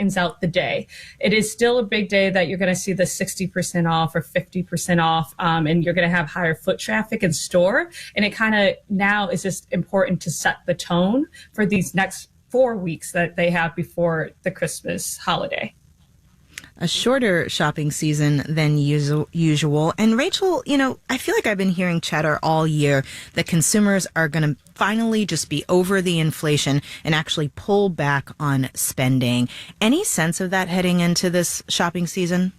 ends out the day. It is still a big day that you're going to see the 60% off or 50% off, and you're going to have higher foot traffic in store. And it kind of now is just important to set the tone for these next 4 weeks that they have before the Christmas holiday. A shorter shopping season than usual. And Rachel, I feel like I've been hearing chatter all year that consumers are going to finally just be over the inflation and actually pull back on spending. Any sense of that heading into this shopping season?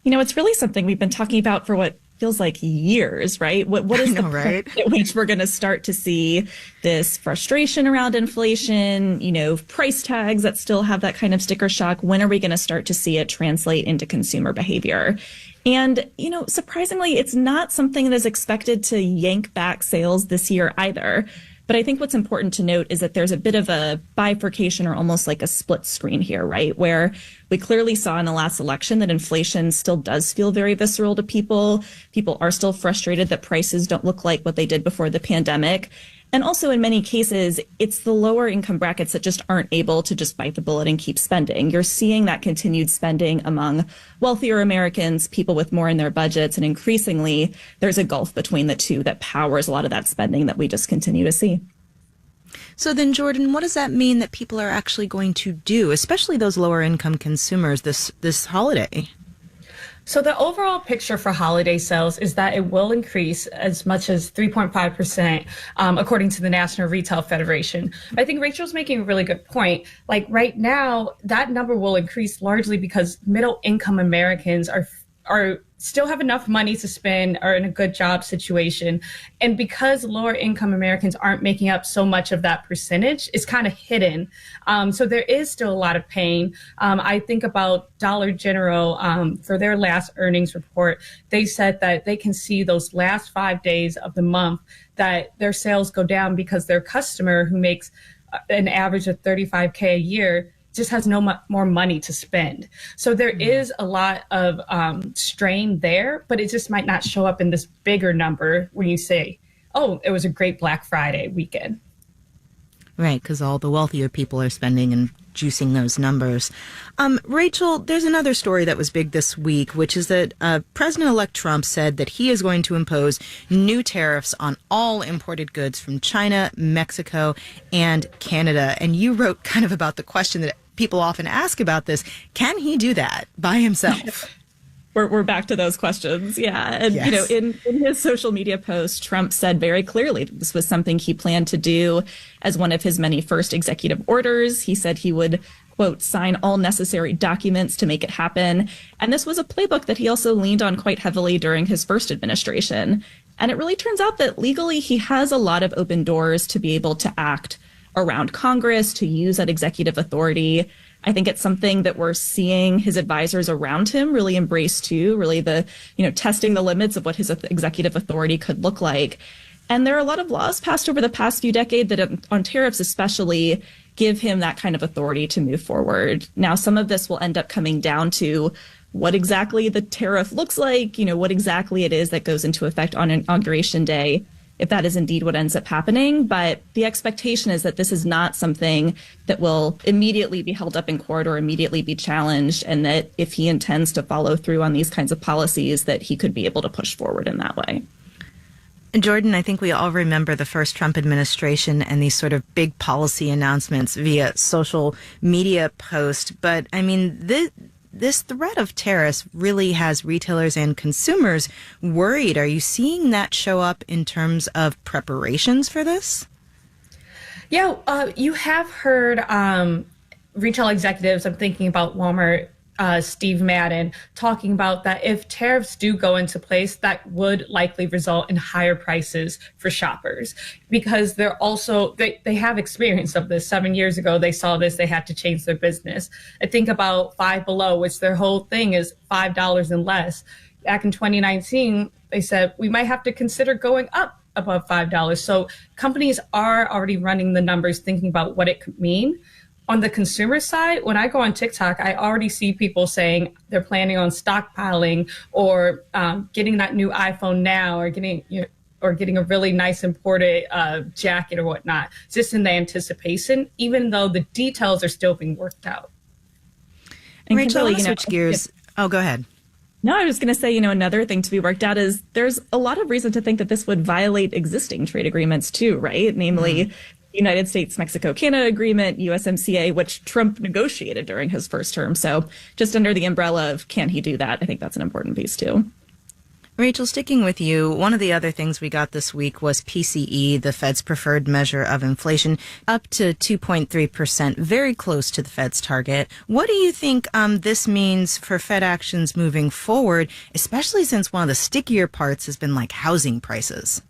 It's really something we've been talking about for what feels like years, right? What is the right? point at which we're going to start to see this frustration around inflation, price tags that still have that kind of sticker shock? When are we going to start to see it translate into consumer behavior? And, surprisingly, it's not something that is expected to yank back sales this year either. But I think what's important to note is that there's a bit of a bifurcation or almost like a split screen here, right? Where we clearly saw in the last election that inflation still does feel very visceral to people. People are still frustrated that prices don't look like what they did before the pandemic. And also in many cases, it's the lower income brackets that just aren't able to just bite the bullet and keep spending. You're seeing that continued spending among wealthier Americans, people with more in their budgets. And increasingly, there's a gulf between the two that powers a lot of that spending that we just continue to see. So then, Jordan, what does that mean that people are actually going to do, especially those lower income consumers this holiday? So the overall picture for holiday sales is that it will increase as much as 3.5%, according to the National Retail Federation. I think Rachel's making a really good point. Like right now, that number will increase largely because middle income Americans are still have enough money to spend, are in a good job situation. And because lower income Americans aren't making up so much of that percentage, it's kind of hidden. So there is still a lot of pain. I think about Dollar General, for their last earnings report, they said that they can see those last 5 days of the month that their sales go down because their customer who makes an average of $35K a year just has no more money to spend. So there is a lot of strain there, but it just might not show up in this bigger number when you say, oh, it was a great Black Friday weekend. Right, because all the wealthier people are spending and juicing those numbers. Rachel, there's another story that was big this week, which is that President-elect Trump said that he is going to impose new tariffs on all imported goods from China, Mexico, and Canada. And you wrote kind of about the question that people often ask about this. Can he do that by himself? We're back to those questions. Yeah. And, yes. In his social media post, Trump said very clearly this was something he planned to do as one of his many first executive orders. He said he would, quote, sign all necessary documents to make it happen. And this was a playbook that he also leaned on quite heavily during his first administration. And it really turns out that legally he has a lot of open doors to be able to act around Congress, to use that executive authority. I think it's something that we're seeing his advisors around him really embrace too, really the, testing the limits of what his executive authority could look like. And there are a lot of laws passed over the past few decades that on tariffs especially give him that kind of authority to move forward. Now, some of this will end up coming down to what exactly the tariff looks like, what exactly it is that goes into effect on Inauguration Day, if that is indeed what ends up happening. But the expectation is that this is not something that will immediately be held up in court or immediately be challenged, and that if he intends to follow through on these kinds of policies, that he could be able to push forward in that way. And Jordan, I think we all remember the first Trump administration and these sort of big policy announcements via social media post. But I mean, this threat of tariffs really has retailers and consumers worried. Are you seeing that show up in terms of preparations for this? Yeah, you have heard retail executives, I'm thinking about Walmart, Steve Madden, talking about that if tariffs do go into place, that would likely result in higher prices for shoppers, because they're also, they have experience of this. 7 years ago, they saw this, they had to change their business. I think about Five Below, which their whole thing is $5 and less. Back in 2019, they said, we might have to consider going up above $5. So companies are already running the numbers, thinking about what it could mean. On the consumer side, when I go on TikTok, I already see people saying they're planning on stockpiling or getting that new iPhone now, or getting a really nice imported jacket or whatnot, just in the anticipation, even though the details are still being worked out. And Rachel, I Kimberly, want to switch gears. Oh, go ahead. No, I was going to say, another thing to be worked out is there's a lot of reason to think that this would violate existing trade agreements too, right? Namely, United States, Mexico, Canada agreement, USMCA, which Trump negotiated during his first term. So just under the umbrella of can he do that? I think that's an important piece too. Rachel, sticking with you, one of the other things we got this week was PCE, the Fed's preferred measure of inflation, up to 2.3%, very close to the Fed's target. What do you think this means for Fed actions moving forward, especially since one of the stickier parts has been like housing prices?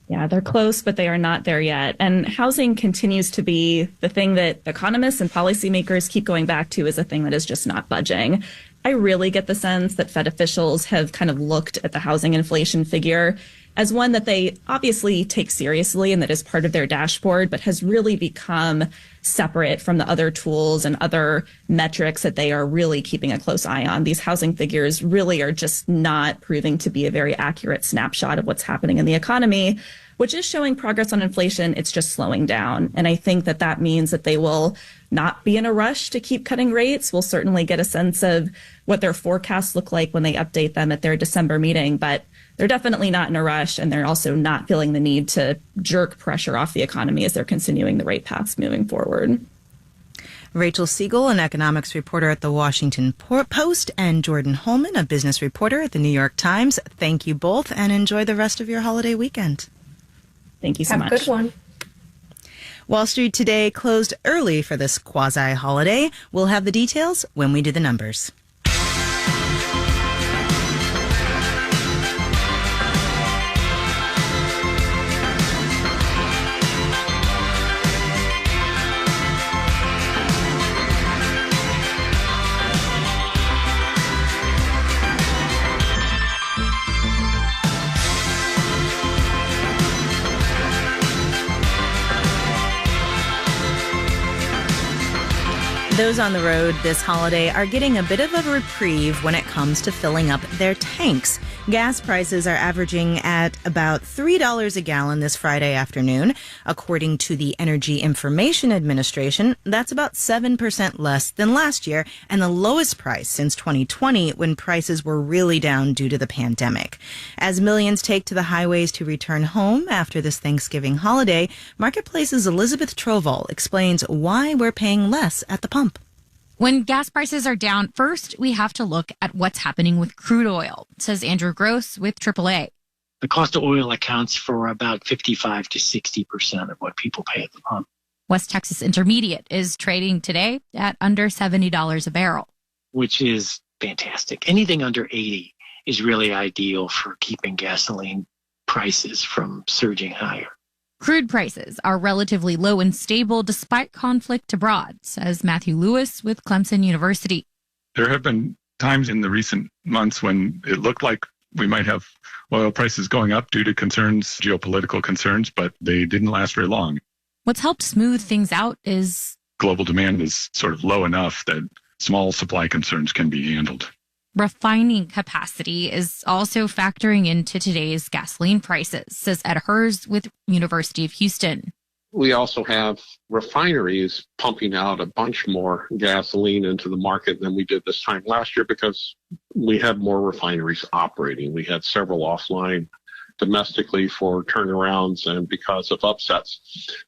Yeah, they're close, but they are not there yet. And housing continues to be the thing that economists and policymakers keep going back to as a thing that is just not budging. I really get the sense that Fed officials have kind of looked at the housing inflation figure as one that they obviously take seriously and that is part of their dashboard, but has really become separate from the other tools and other metrics that they are really keeping a close eye on. These housing figures really are just not proving to be a very accurate snapshot of what's happening in the economy, which is showing progress on inflation. It's just slowing down. And I think that that means that they will not be in a rush to keep cutting rates. We'll certainly get a sense of what their forecasts look like when they update them at their December meeting, but they're definitely not in a rush, and they're also not feeling the need to jerk pressure off the economy as they're continuing the rate paths moving forward. Rachel Siegel, an economics reporter at the Washington Post, and Jordan Holman, a business reporter at the New York Times. Thank you both, and enjoy the rest of your holiday weekend. Thank you so much. Have a good one. Wall Street today closed early for this quasi-holiday. We'll have the details when we do the numbers. Those on the road this holiday are getting a bit of a reprieve when it comes to filling up their tanks. Gas prices are averaging at about $3 a gallon this Friday afternoon. According to the Energy Information Administration, that's about 7% less than last year and the lowest price since 2020 when prices were really down due to the pandemic. As millions take to the highways to return home after this Thanksgiving holiday, Marketplace's Elizabeth Trovall explains why we're paying less at the pump. When gas prices are down, first, we have to look at what's happening with crude oil, says Andrew Gross with AAA. The cost of oil accounts for about 55 to 60% of what people pay at the pump. West Texas Intermediate is trading today at under $70 a barrel. Which is fantastic. Anything under 80 is really ideal for keeping gasoline prices from surging higher. Crude prices are relatively low and stable despite conflict abroad, says Matthew Lewis with Clemson University. There have been times in the recent months when it looked like we might have oil prices going up due to concerns, geopolitical concerns, but they didn't last very long. What's helped smooth things out is global demand is sort of low enough that small supply concerns can be handled. refining capacity is also factoring into today's gasoline prices, says Ed Hers with University of Houston. We also have refineries pumping out a bunch more gasoline into the market than we did this time last year because we had more refineries operating. We had several offline domestically for turnarounds and because of upsets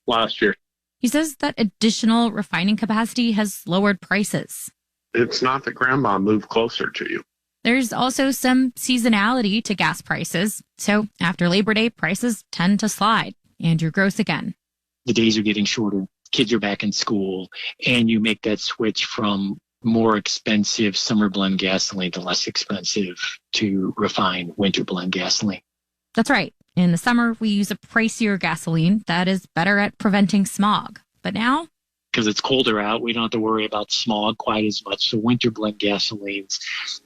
last year. He says that additional refining capacity has lowered prices. It's not that grandma moved closer to you. There's also some seasonality to gas prices. So after Labor Day, prices tend to slide. Andrew Gross again. The days are getting shorter. Kids are back in school, and you make that switch from more expensive summer blend gasoline to less expensive to refined winter blend gasoline. That's right. In the summer, we use a pricier gasoline that is better at preventing smog. But now, because it's colder out, we don't have to worry about smog quite as much. So winter blend gasolines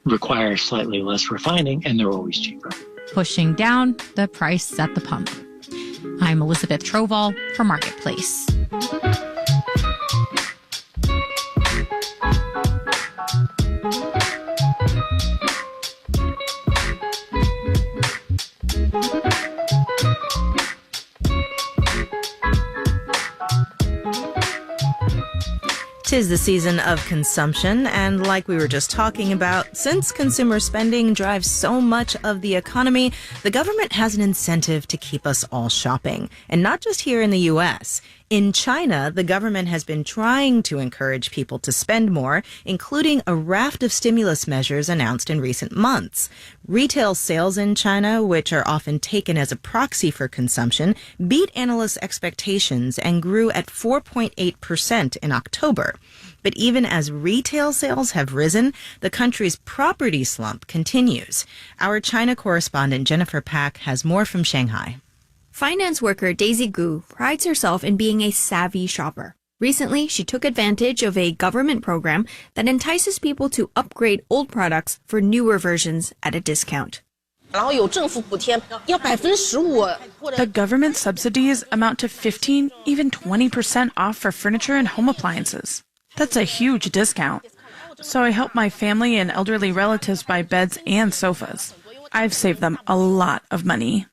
require slightly less refining, and they're always cheaper. pushing down the price at the pump. I'm Elizabeth Trovall for Marketplace. 'Tis the season of consumption, and like we were just talking about, since consumer spending drives so much of the economy, the government has an incentive to keep us all shopping. And not just here in the U.S. In China, the government has been trying to encourage people to spend more, including a raft of stimulus measures announced in recent months. Retail sales in China, which are often taken as a proxy for consumption, beat analysts' expectations and grew at 4.8% in October. But even as retail sales have risen, the country's property slump continues. Our China correspondent Jennifer Pak has more from Shanghai. Finance worker Daisy Gu prides herself in being a savvy shopper. Recently, she took advantage of a government program that entices people to upgrade old products for newer versions at a discount. The government subsidies amount to 15, even 20% off for furniture and home appliances. That's a huge discount. So I help my family and elderly relatives buy beds and sofas. I've saved them a lot of money.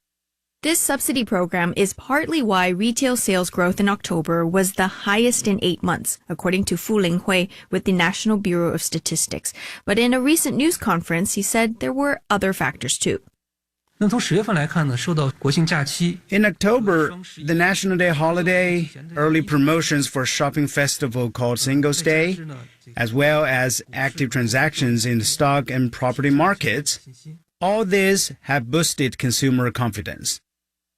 This subsidy program is partly why retail sales growth in October was the highest in 8 months, according to Fu Linghui with the National Bureau of Statistics. But in a recent news conference, he said there were other factors too. In October, the National Day holiday, early promotions for shopping festival called Singles Day, as well as active transactions in the stock and property markets, all this have boosted consumer confidence.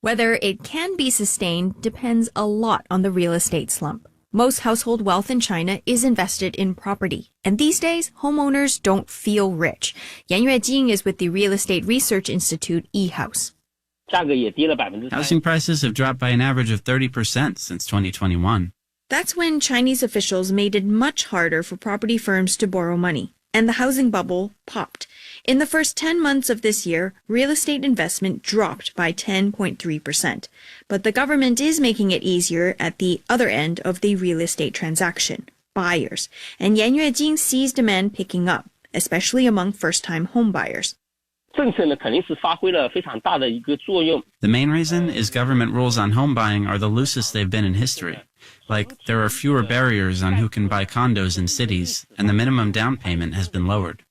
Whether it can be sustained depends a lot on the real estate slump. Most household wealth in China is invested in property. And these days, homeowners don't feel rich. Yan Yuejing is with the Real Estate Research Institute eHouse. Housing prices have dropped by an average of 30% since 2021. That's when Chinese officials made it much harder for property firms to borrow money, and the housing bubble popped. In the first 10 months of this year, real estate investment dropped by 10.3%. But the government is making it easier at the other end of the real estate transaction, buyers. And Yan Yuejing sees demand picking up, especially among first-time home buyers. The main reason is government rules on home buying are the loosest they've been in history. Like, there are fewer barriers on who can buy condos in cities, and the minimum down payment has been lowered.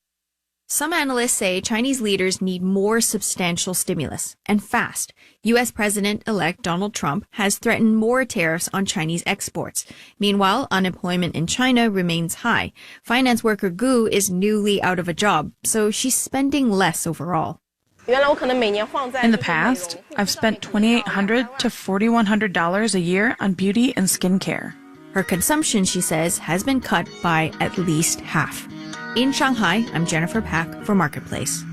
Some analysts say Chinese leaders need more substantial stimulus, and fast. U.S. President-elect Donald Trump has threatened more tariffs on Chinese exports. Meanwhile, unemployment in China remains high. Finance worker Gu is newly out of a job, so she's spending less overall. In the past, I've spent $2,800 to $4,100 a year on beauty and skincare. Her consumption, she says, has been cut by at least half. In Shanghai, I'm Jennifer Pak for Marketplace.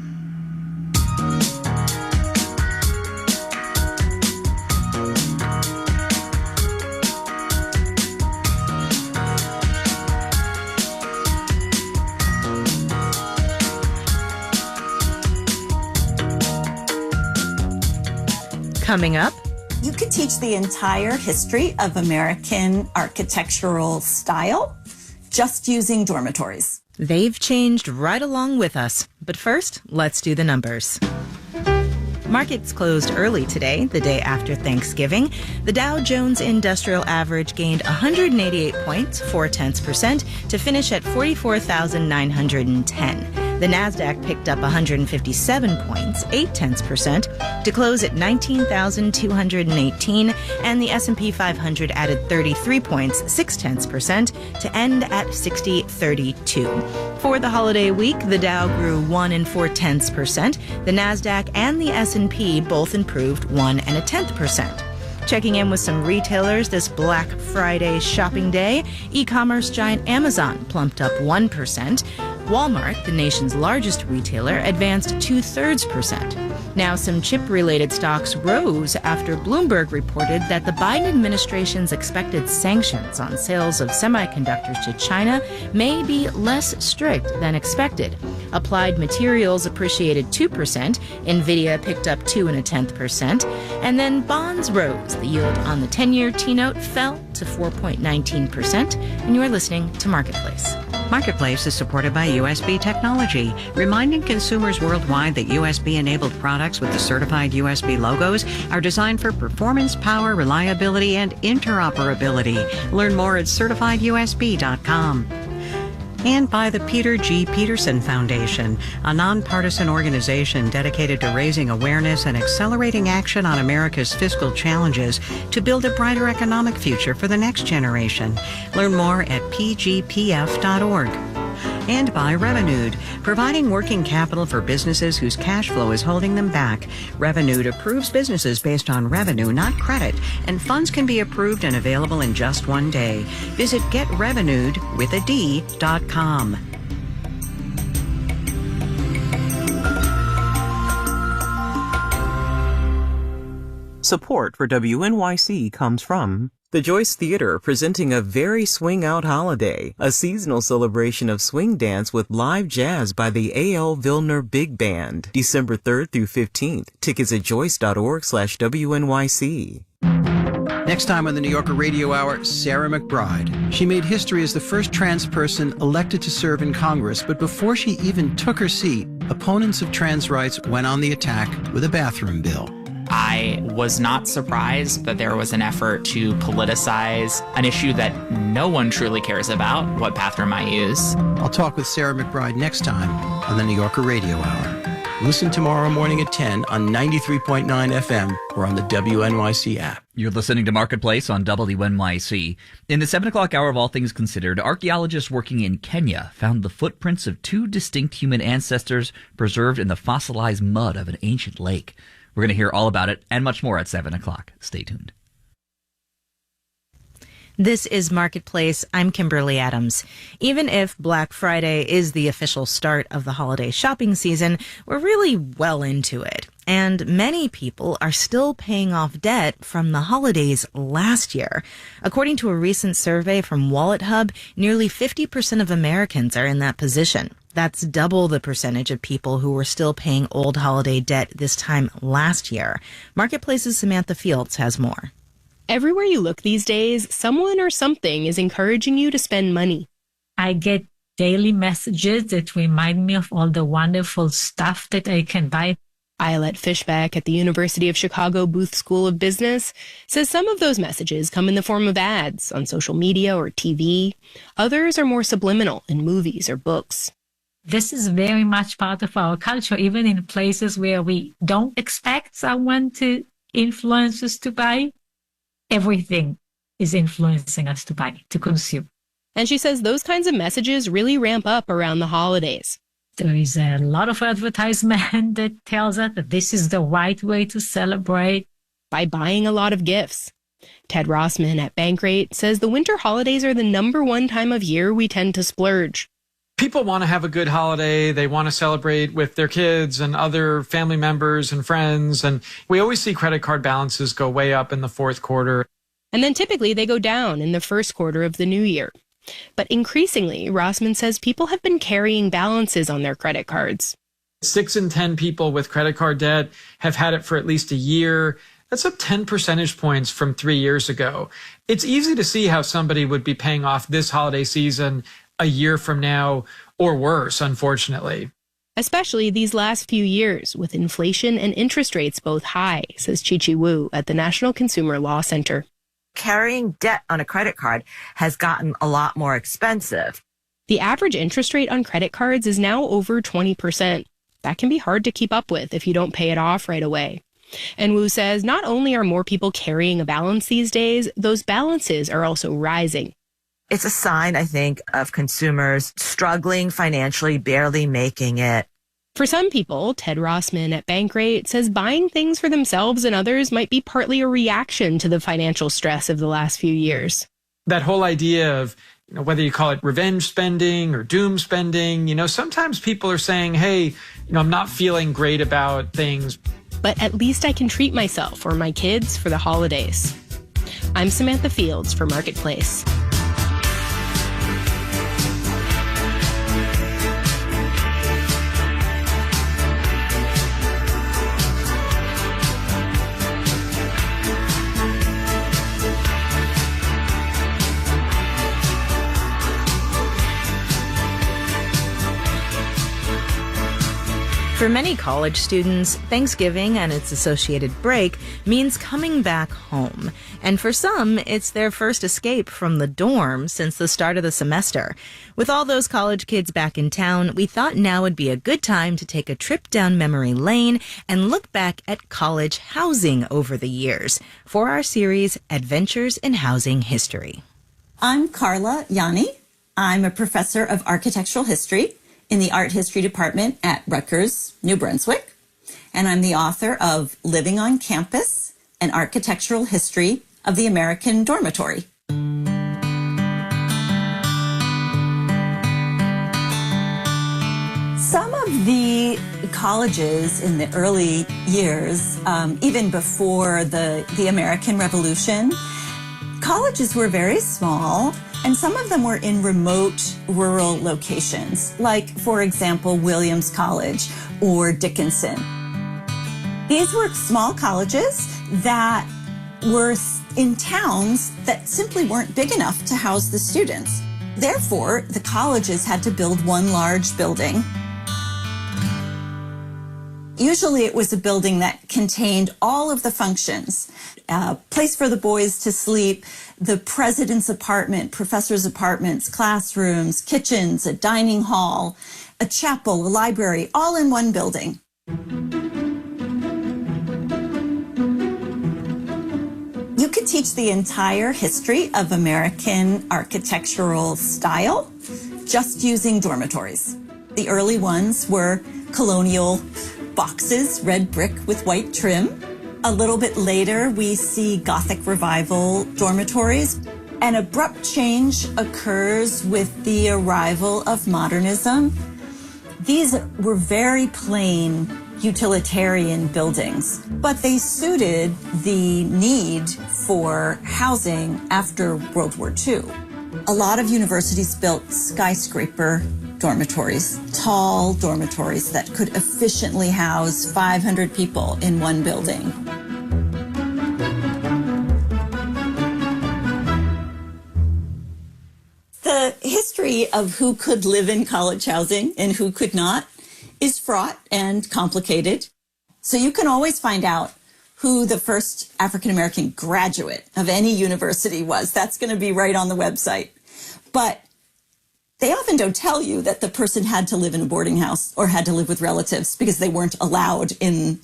Coming up, you could teach the entire history of American architectural style just using dormitories. They've changed right along with us. But first, let's do the numbers. Markets closed early today, the day after Thanksgiving. The Dow Jones Industrial Average gained 188 points, 0.4%, to finish at 44,910. The Nasdaq picked up 157 points, 0.8%, to close at 19,218, and the S&P 500 added 33 points, 0.6%, to end at 6032. For the holiday week, the Dow grew 1.4%, the Nasdaq and the S&P both improved 1.1%. Checking in with some retailers this Black Friday shopping day, e-commerce giant Amazon plumped up 1%. Walmart, the nation's largest retailer, advanced 0.2%. Now, some chip-related stocks rose after Bloomberg reported that the Biden administration's expected sanctions on sales of semiconductors to China may be less strict than expected. Applied Materials appreciated 2%, Nvidia picked up 2.1%, and then bonds rose. The yield on the 10-year T-note fell to 4.19%, and you're listening to Marketplace. Marketplace is supported by USB Technology, reminding consumers worldwide that USB-enabled products with the certified USB logos are designed for performance, power, reliability, and interoperability. Learn more at certifiedusb.com. And by the Peter G. Peterson Foundation, a nonpartisan organization dedicated to raising awareness and accelerating action on America's fiscal challenges to build a brighter economic future for the next generation. Learn more at pgpf.org. And by Revenued, providing working capital for businesses whose cash flow is holding them back. Revenued approves businesses based on revenue, not credit, and funds can be approved and available in just one day. Visit getrevenued.com. Support for WNYC comes from the Joyce Theater, presenting a very swing out holiday, a seasonal celebration of swing dance with live jazz by the A.L. Vilner Big Band, December 3rd through 15th. Tickets at joyce.org/WNYC. Next time on the New Yorker Radio Hour, Sarah McBride. She made history as the first trans person elected to serve in Congress, but before she even took her seat, opponents of trans rights went on the attack with a bathroom bill. I was not surprised that there was an effort to politicize an issue that no one truly cares about, what bathroom I use. I'll talk with Sarah McBride next time on the New Yorker Radio Hour. Listen tomorrow morning at 10 on 93.9 FM or on the WNYC app. You're listening to Marketplace on WNYC. In the 7 o'clock hour of All Things Considered, archaeologists working in Kenya found the footprints of two distinct human ancestors preserved in the fossilized mud of an ancient lake. We're going to hear all about it and much more at 7 o'clock. Stay tuned. This is Marketplace. I'm Kimberly Adams. Even if Black Friday is the official start of the holiday shopping season, we're really well into it. And many people are still paying off debt from the holidays last year. According to a recent survey from WalletHub, nearly 50% of Americans are in that position. That's double the percentage of people who were still paying old holiday debt this time last year. Marketplace's Samantha Fields has more. Everywhere you look these days, someone or something is encouraging you to spend money. I get daily messages that remind me of all the wonderful stuff that I can buy. Ayelet Fishback at the University of Chicago Booth School of Business says some of those messages come in the form of ads on social media or TV. Others are more subliminal in movies or books. This is very much part of our culture, even in places where we don't expect someone to influence us to buy. Everything is influencing us to buy, to consume. And she says those kinds of messages really ramp up around the holidays. There is a lot of advertisement that tells us that this is the right way to celebrate. By buying a lot of gifts. Ted Rossman at Bankrate says the winter holidays are the #1 time of year we tend to splurge. People want to have a good holiday. They want to celebrate with their kids and other family members and friends. And we always see credit card balances go way up in the fourth quarter. And then typically they go down in the first quarter of the new year. But increasingly, Rossman says people have been carrying balances on their credit cards. 6 in 10 people with credit card debt have had it for at least a year. That's up 10 percentage points from 3 years ago. It's easy to see how somebody would be paying off this holiday season a year from now, or worse, unfortunately. Especially these last few years, with inflation and interest rates both high, says Chi-Chi Wu at the National Consumer Law Center. Carrying debt on a credit card has gotten a lot more expensive. The average interest rate on credit cards is now over 20%. That can be hard to keep up with if you don't pay it off right away. And Wu says not only are more people carrying a balance these days, those balances are also rising. It's a sign, I think, of consumers struggling financially, barely making it. For some people, Ted Rossman at Bankrate says buying things for themselves and others might be partly a reaction to the financial stress of the last few years. That whole idea of, whether you call it revenge spending or doom spending, sometimes people are saying, hey, I'm not feeling great about things. But at least I can treat myself or my kids for the holidays. I'm Samantha Fields for Marketplace. For many college students, Thanksgiving and its associated break means coming back home. And for some, it's their first escape from the dorm since the start of the semester. With all those college kids back in town, we thought now would be a good time to take a trip down memory lane and look back at college housing over the years for our series, Adventures in Housing History. I'm Carla Yanni. I'm a professor of architectural history in the art history department at Rutgers, New Brunswick. And I'm the author of Living on Campus, an architectural history of the American dormitory. Some of the colleges in the early years, even before the American Revolution, colleges were very small, and some of them were in remote rural locations, like, for example, Williams College or Dickinson. These were small colleges that were in towns that simply weren't big enough to house the students. Therefore, the colleges had to build one large building. Usually it was a building that contained all of the functions, a place for the boys to sleep, the president's apartment, professors' apartments, classrooms, kitchens, a dining hall, a chapel, a library, all in one building. You could teach the entire history of American architectural style just using dormitories. The early ones were colonial boxes, red brick with white trim. A little bit later, we see Gothic Revival dormitories. An abrupt change occurs with the arrival of modernism. These were very plain utilitarian buildings, but they suited the need for housing after World War II. A lot of universities built skyscraper dormitories, tall dormitories that could efficiently house 500 people in one building. The history of who could live in college housing and who could not is fraught and complicated. So you can always find out who the first African-American graduate of any university was. That's going to be right on the website. But they often don't tell you that the person had to live in a boarding house or had to live with relatives because they weren't allowed in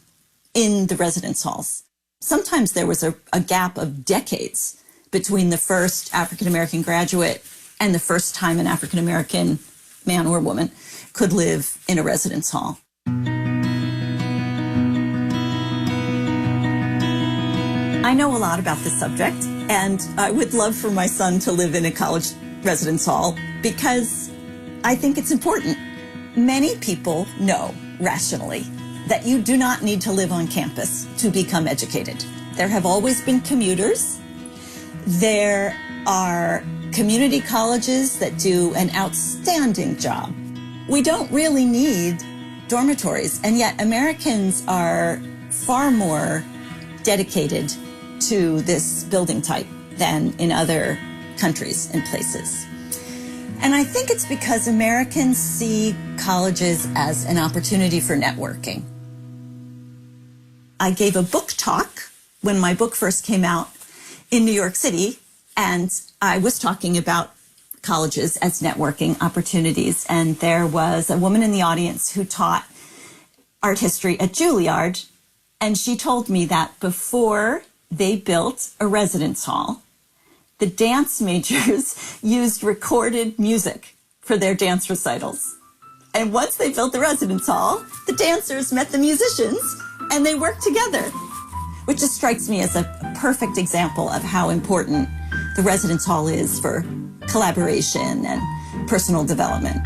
the residence halls. Sometimes there was a gap of decades between the first African-American graduate and the first time an African-American man or woman could live in a residence hall. I know a lot about this subject, and I would love for my son to live in a college residence hall because I think it's important. Many people know rationally that you do not need to live on campus to become educated. There have always been commuters. There are community colleges that do an outstanding job. We don't really need dormitories, and yet Americans are far more dedicated to this building type than in other countries and places. And I think it's because Americans see colleges as an opportunity for networking. I gave a book talk when my book first came out in New York City, and I was talking about colleges as networking opportunities. And there was a woman in the audience who taught art history at Juilliard, and she told me that before they built a residence hall, the dance majors used recorded music for their dance recitals. And once they built the residence hall, the dancers met the musicians and they worked together, which just strikes me as a perfect example of how important the residence hall is for collaboration and personal development.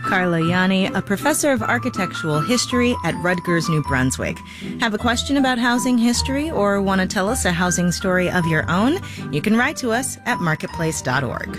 Carla Yanni, a professor of architectural history at Rutgers, New Brunswick. Have a question about housing history or want to tell us a housing story of your own? You can write to us at marketplace.org.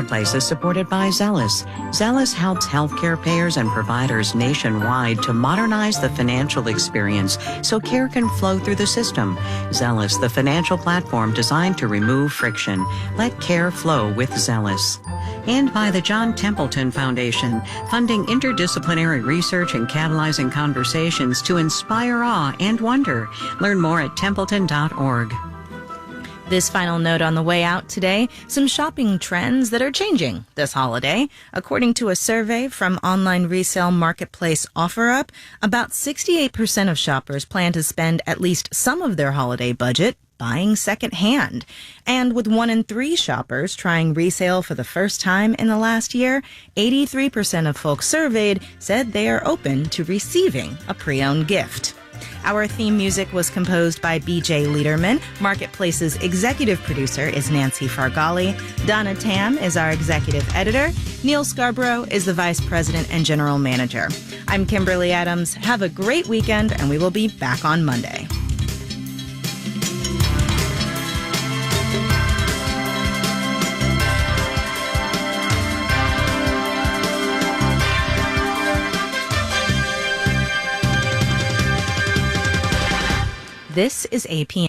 Marketplace is supported by Zealous. Zealous helps healthcare payers and providers nationwide to modernize the financial experience so care can flow through the system. Zealous, the financial platform designed to remove friction. Let care flow with Zealous. And by the John Templeton Foundation, funding interdisciplinary research and catalyzing conversations to inspire awe and wonder. Learn more at templeton.org. This final note on the way out today, some shopping trends that are changing this holiday. According to a survey from online resale marketplace OfferUp, about 68% of shoppers plan to spend at least some of their holiday budget buying secondhand. And with 1 in 3 shoppers trying resale for the first time in the last year, 83% of folks surveyed said they are open to receiving a pre-owned gift. Our theme music was composed by BJ Liederman. Marketplace's executive producer is Nancy Fargali. Donna Tam is our executive editor. Neil Scarborough is the vice president and general manager. I'm Kimberly Adams. Have a great weekend, and we will be back on Monday. This is APM.